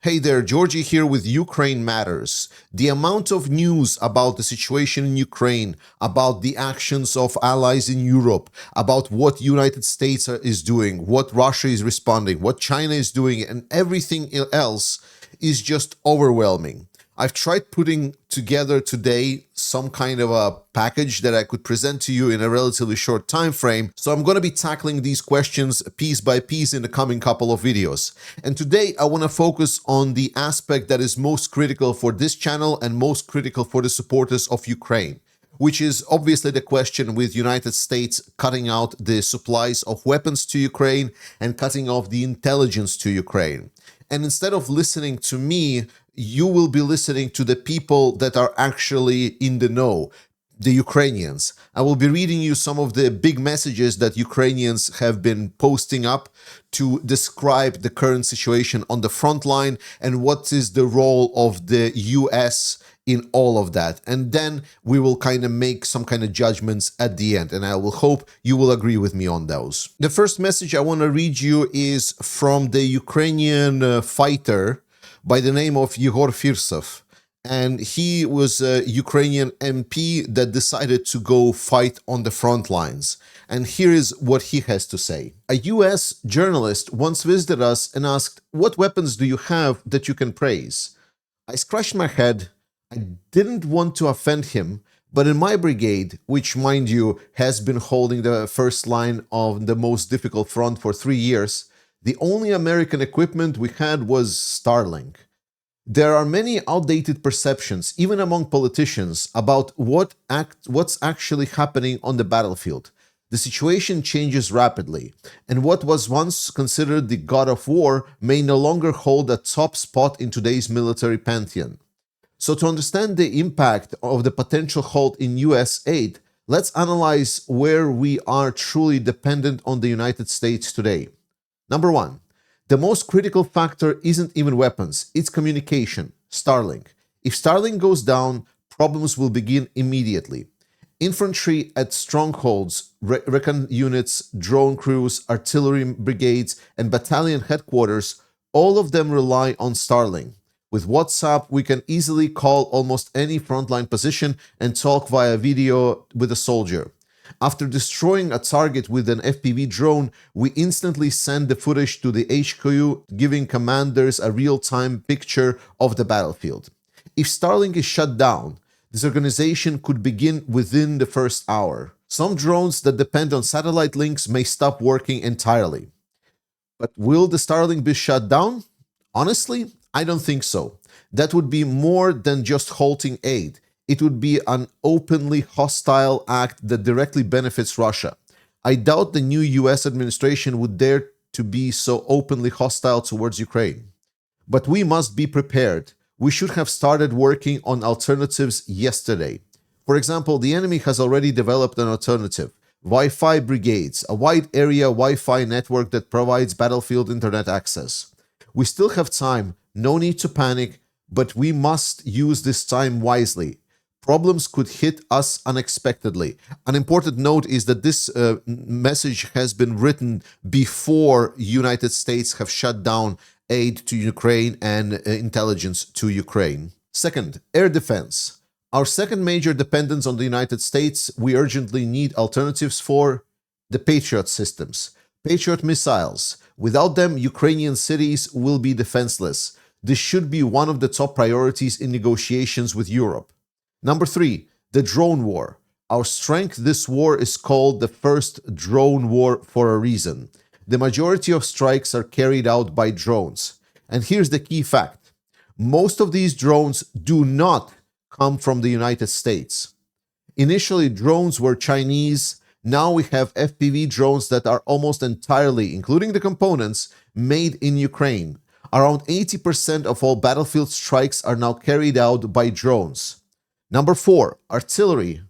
Hey there, Georgie here with Ukraine Matters. The amount of news about the situation in Ukraine, about the actions of allies in Europe, about what United States is doing, what Russia is responding, what China is doing, and everything else is just overwhelming. I've tried putting together today some kind of a package that I could present to you in a relatively short time frame. So I'm going to be tackling these questions piece by piece in the coming couple of videos. And today I want to focus on the aspect that is most critical for this channel and most critical for the supporters of Ukraine, which is obviously the question with United States cutting out the supplies of weapons to Ukraine and cutting off the intelligence to Ukraine. And instead of listening to me, you will be listening to the people that are actually in the know, the Ukrainians. I will be reading you some of the big messages that Ukrainians have been posting up to describe the current situation on the front line and what is the role of the US in all of that. And then we will kind of make some kind of judgments at the end, and I will hope you will agree with me on those. The first message I want to read you is from the Ukrainian fighter by the name of Yegor Firsov. And he was a Ukrainian MP that decided to go fight on the front lines. And here is what he has to say. A US journalist once visited us and asked, "What weapons do you have that you can praise?" I scratched my head. I didn't want to offend him, but in my brigade, which, mind you, has been holding the first line of the most difficult front for 3 years, the only American equipment we had was Starlink. There are many outdated perceptions, even among politicians, about what's actually happening on the battlefield. The situation changes rapidly, and what was once considered the god of war may no longer hold a top spot in today's military pantheon. So to understand the impact of the potential halt in US aid, let's analyze where we are truly dependent on the United States today. Number one, the most critical factor isn't even weapons, it's communication, Starlink. If Starlink goes down, problems will begin immediately. Infantry at strongholds, recon units, drone crews, artillery brigades, and battalion headquarters, all of them rely on Starlink. With WhatsApp, we can easily call almost any frontline position and talk via video with a soldier. After destroying a target with an FPV drone, we instantly send the footage to the HQ, giving commanders a real-time picture of the battlefield. If Starlink is shut down, disorganization could begin within the first hour. Some drones that depend on satellite links may stop working entirely. But will the Starlink be shut down? Honestly, I don't think so. That would be more than just halting aid. It would be an openly hostile act that directly benefits Russia. I doubt the new US administration would dare to be so openly hostile towards Ukraine. But we must be prepared. We should have started working on alternatives yesterday. For example, the enemy has already developed an alternative. Wi-Fi brigades, a wide area Wi-Fi network that provides battlefield internet access. We still have time, no need to panic, but we must use this time wisely. Problems could hit us unexpectedly. An important note is that this message has been written before United States have shut down aid to Ukraine and intelligence to Ukraine. Second, air defense. Our second major dependence on the United States, we urgently need alternatives for the Patriot systems. Patriot missiles. Without them, Ukrainian cities will be defenseless. This should be one of the top priorities in negotiations with Europe. Number three, the drone war. Our strength this war is called the first drone war for a reason. The majority of strikes are carried out by drones. And here's the key fact. Most of these drones do not come from the United States. Initially, drones were Chinese. Now we have FPV drones that are almost entirely, including the components, made in Ukraine. Around 80% of all battlefield strikes are now carried out by drones. Number four, artillery.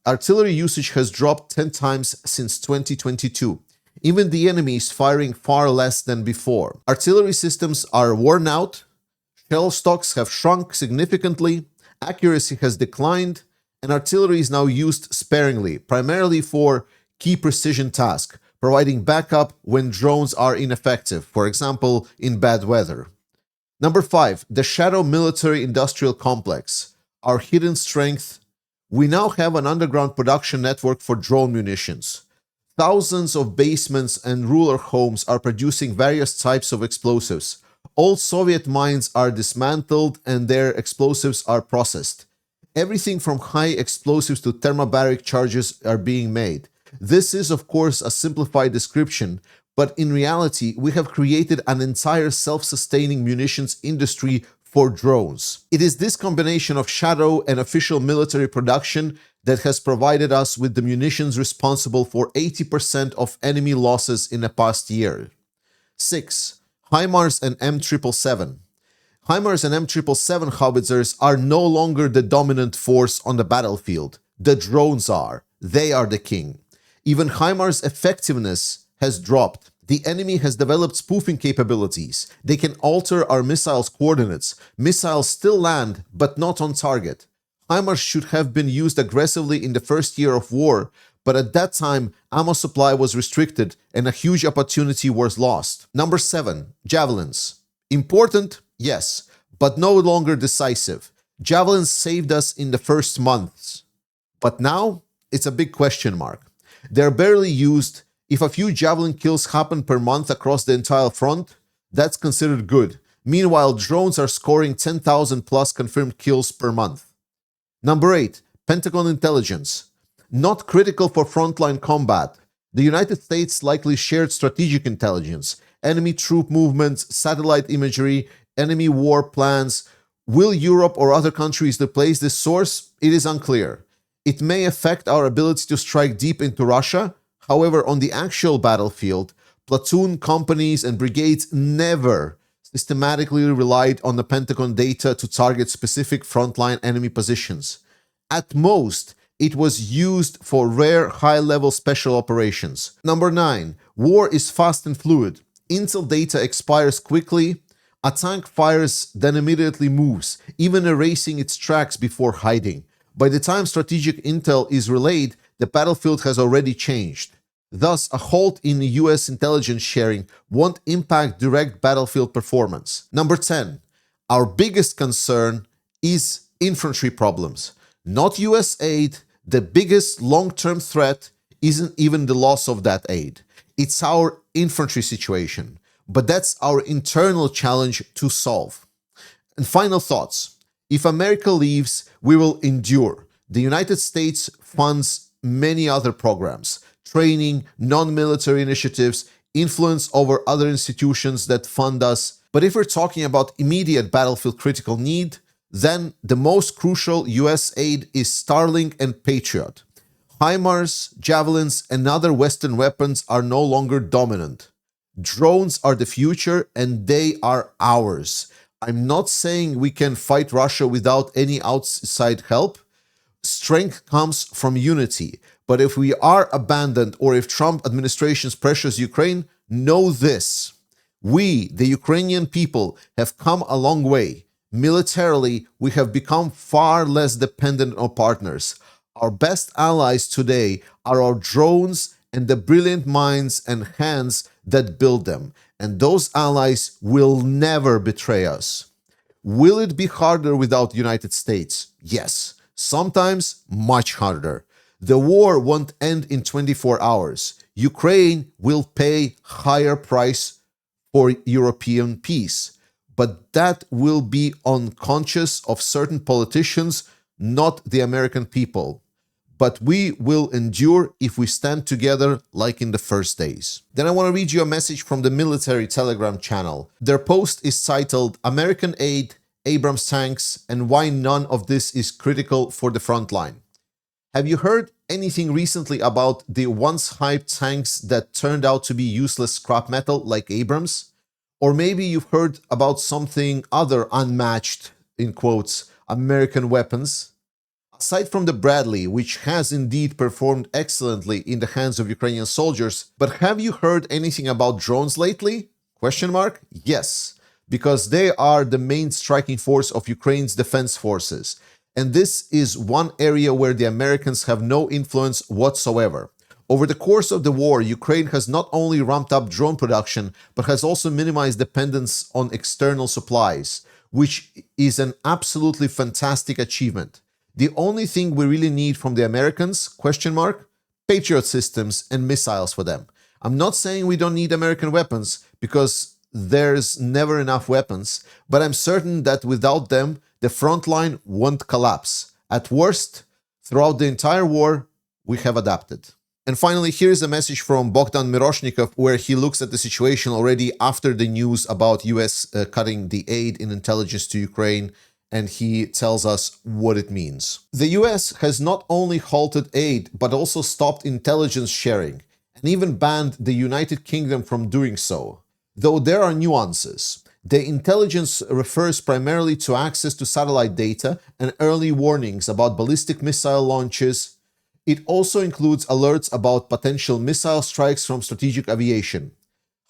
Artillery usage has dropped 10 times since 2022. Even the enemy is firing far less than before. Artillery systems are worn out, shell stocks have shrunk significantly, accuracy has declined, and artillery is now used sparingly, primarily for key precision tasks, providing backup when drones are ineffective, for example, in bad weather. Number 5, the shadow military industrial complex. Our hidden strength. We now have an underground production network for drone munitions. Thousands of basements and rural homes are producing various types of explosives. Old Soviet mines are dismantled and their explosives are processed. Everything from high explosives to thermobaric charges are being made. This is, of course, a simplified description, but in reality, we have created an entire self-sustaining munitions industry for drones. It is this combination of shadow and official military production that has provided us with the munitions responsible for 80% of enemy losses in the past year. 6. HIMARS and M777. HIMARS and M777 howitzers are no longer the dominant force on the battlefield. The drones are. They are the king. Even HIMARS' effectiveness has dropped. The enemy has developed spoofing capabilities. They can alter our missiles' coordinates. Missiles still land, but not on target. HIMARS should have been used aggressively in the first year of war, but at that time, ammo supply was restricted and a huge opportunity was lost. Number 7, javelins. Important? Yes, but no longer decisive. Javelins saved us in the first months. But now, it's a big question mark. They're barely used. If a few javelin kills happen per month across the entire front, that's considered good. Meanwhile, drones are scoring 10,000 plus confirmed kills per month. Number 8, Pentagon intelligence. Not critical for frontline combat. The United States likely shared strategic intelligence, enemy troop movements, satellite imagery, enemy war plans. Will Europe or other countries replace this source? It is unclear. It may affect our ability to strike deep into Russia. However, on the actual battlefield, platoon companies and brigades never systematically relied on the Pentagon data to target specific frontline enemy positions. At most, it was used for rare high-level special operations. Number 9, war is fast and fluid. Intel data expires quickly. A tank fires, then immediately moves, even erasing its tracks before hiding. By the time strategic intel is relayed, the battlefield has already changed. Thus, a halt in US intelligence sharing won't impact direct battlefield performance. Number 10, our biggest concern is infantry problems. Not US aid. The biggest long-term threat isn't even the loss of that aid. It's our infantry situation. But that's our internal challenge to solve. And final thoughts. If America leaves, we will endure. The United States funds many other programs, training, non-military initiatives, influence over other institutions that fund us. But if we're talking about immediate battlefield critical need, then the most crucial US aid is Starlink and Patriot. HIMARS, javelins, and other Western weapons are no longer dominant. Drones are the future and they are ours. I'm not saying we can fight Russia without any outside help. Strength comes from unity. But if we are abandoned or if Trump administration pressures Ukraine, know this. We, the Ukrainian people, have come a long way. Militarily, we have become far less dependent on partners. Our best allies today are our drones and the brilliant minds and hands that build them. And those allies will never betray us. Will it be harder without the United States? Yes, sometimes much harder. The war won't end in 24 hours. Ukraine will pay higher price for European peace. But that will be unconscious of certain politicians, not the American people. But we will endure if we stand together like in the first days. Then I want to read you a message from the military Telegram channel. Their post is titled American Aid, Abrams Tanks, and Why None of This is Critical for the Front Line. Have you heard anything recently about the once hyped tanks that turned out to be useless scrap metal like Abrams? Or maybe you've heard about something other unmatched, in quotes, American weapons? Aside from the Bradley, which has indeed performed excellently in the hands of Ukrainian soldiers, but have you heard anything about drones lately? Question mark? Yes, because they are the main striking force of Ukraine's defense forces. And this is one area where the Americans have no influence whatsoever. Over the course of the war, Ukraine has not only ramped up drone production, but has also minimized dependence on external supplies, which is an absolutely fantastic achievement. The only thing we really need from the Americans, question mark, Patriot systems and missiles for them. I'm not saying we don't need American weapons, because there's never enough weapons, but I'm certain that without them, the front line won't collapse. At worst, throughout the entire war, we have adapted. And finally, here's a message from Bogdan Miroshnikov, where he looks at the situation already after the news about US cutting the aid in intelligence to Ukraine, and he tells us what it means. The US has not only halted aid, but also stopped intelligence sharing, and even banned the United Kingdom from doing so. Though there are nuances. The intelligence refers primarily to access to satellite data and early warnings about ballistic missile launches. It also includes alerts about potential missile strikes from strategic aviation.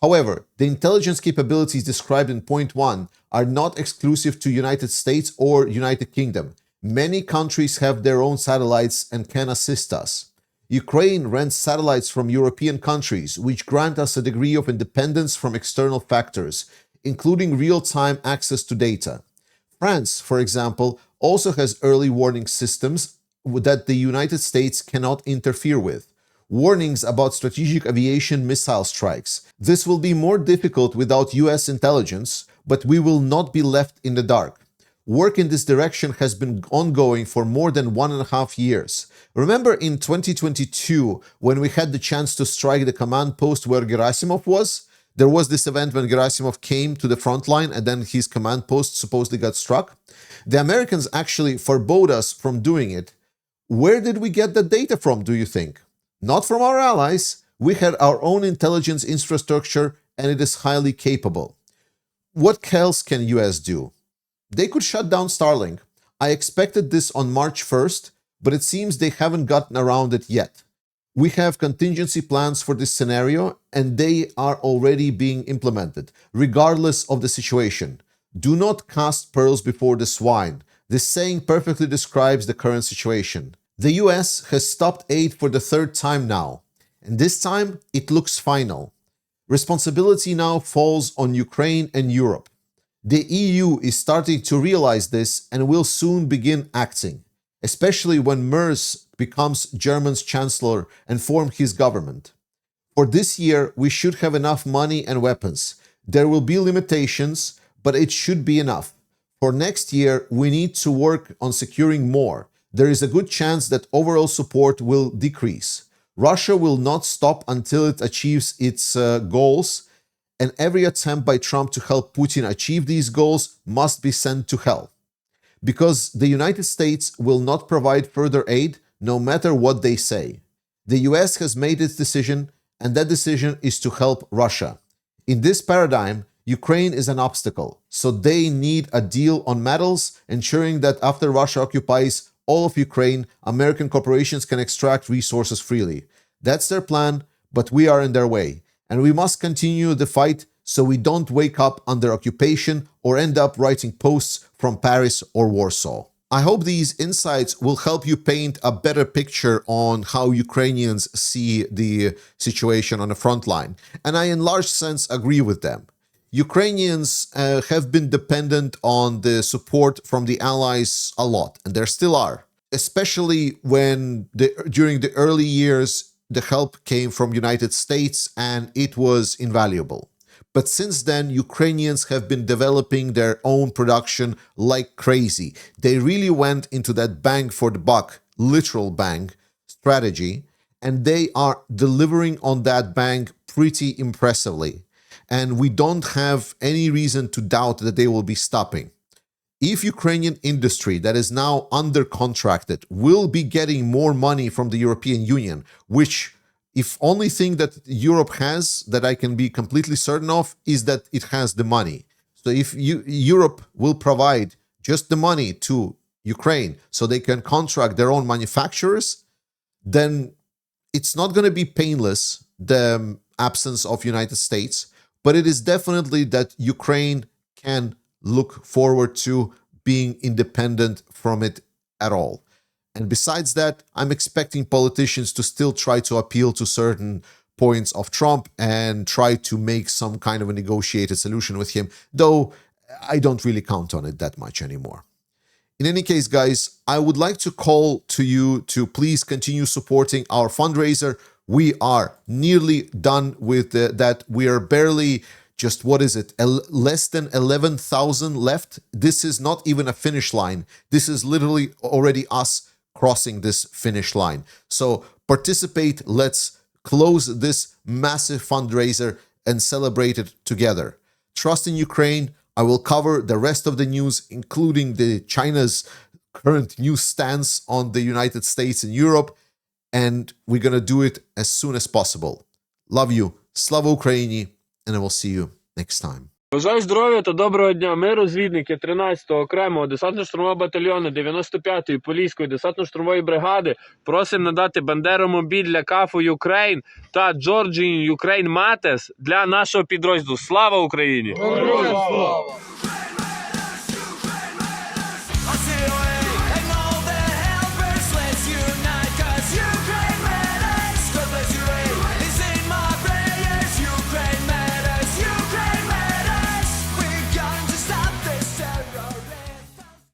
However, the intelligence capabilities described in point 1 are not exclusive to United States or United Kingdom. Many countries have their own satellites and can assist us. Ukraine rents satellites from European countries, which grant us a degree of independence from external factors, including real-time access to data. France, for example, also has early warning systems that the United States cannot interfere with. Warnings about strategic aviation missile strikes. This will be more difficult without US intelligence, but we will not be left in the dark. Work in this direction has been ongoing for more than 1.5 years. Remember in 2022, when we had the chance to strike the command post where Gerasimov was? There was this event when Gerasimov came to the front line and then his command post supposedly got struck. The Americans actually forbade us from doing it. Where did we get the data from, do you think? Not from our allies. We had our own intelligence infrastructure and it is highly capable. What else can US do? They could shut down Starlink. I expected this on March 1st, but it seems they haven't gotten around it yet. We have contingency plans for this scenario, and they are already being implemented, regardless of the situation. Do not cast pearls before the swine. This saying perfectly describes the current situation. The US has stopped aid for the 3rd time now, and this time it looks final. Responsibility now falls on Ukraine and Europe. The EU is starting to realize this and will soon begin acting, especially when Merz becomes Germany's chancellor and forms his government. For this year, we should have enough money and weapons. There will be limitations, but it should be enough. For next year, we need to work on securing more. There is a good chance that overall support will decrease. Russia will not stop until it achieves its goals, and every attempt by Trump to help Putin achieve these goals must be sent to hell. Because the United States will not provide further aid, no matter what they say. The US has made its decision, and that decision is to help Russia. In this paradigm, Ukraine is an obstacle, so they need a deal on metals, ensuring that after Russia occupies all of Ukraine, American corporations can extract resources freely. That's their plan, but we are in their way. And we must continue the fight so we don't wake up under occupation or end up writing posts from Paris or Warsaw. I hope these insights will help you paint a better picture on how Ukrainians see the situation on the front line. And I, in large sense, agree with them. Ukrainians have been dependent on the support from the allies a lot, and there still are, especially when during the early years, the help came from United States and it was invaluable. But since then, Ukrainians have been developing their own production like crazy. They really went into that bang for the buck, literal bang strategy, and they are delivering on that bang pretty impressively. And we don't have any reason to doubt that they will be stopping. If Ukrainian industry that is now under contracted will be getting more money from the European Union, which if only thing that Europe has that I can be completely certain of is that it has the money. So if Europe will provide just the money to Ukraine so they can contract their own manufacturers, then it's not going to be painless, the absence of United States, but it is definitely that Ukraine can look forward to being independent from it at all. And besides that, I'm expecting politicians to still try to appeal to certain points of Trump and try to make some kind of a negotiated solution with him, though I don't really count on it that much anymore. In any case, guys, I would like to call to you to please continue supporting our fundraiser. We are nearly done with that. We are barely just, what is it, less than 11,000 left. This is not even a finish line. This is literally already us crossing this finish line. So participate. Let's close this massive fundraiser and celebrate it together. Trust in Ukraine. I will cover the rest of the news, including the China's current new stance on the United States and Europe, and we're going to do it as soon as possible. Love you. Slava Ukraini, and I will see you next time. Бажаю здоров'я та доброго дня. Ми розвідники 13-го окремого десантно-штурмового батальйону 95-ї Поліської десантно-штурмової бригади просимо надати бандеромобіль для КАФу Ukraine та Georgian Ukraine Mates для нашого підрозділу. Слава Україні! Героям слава!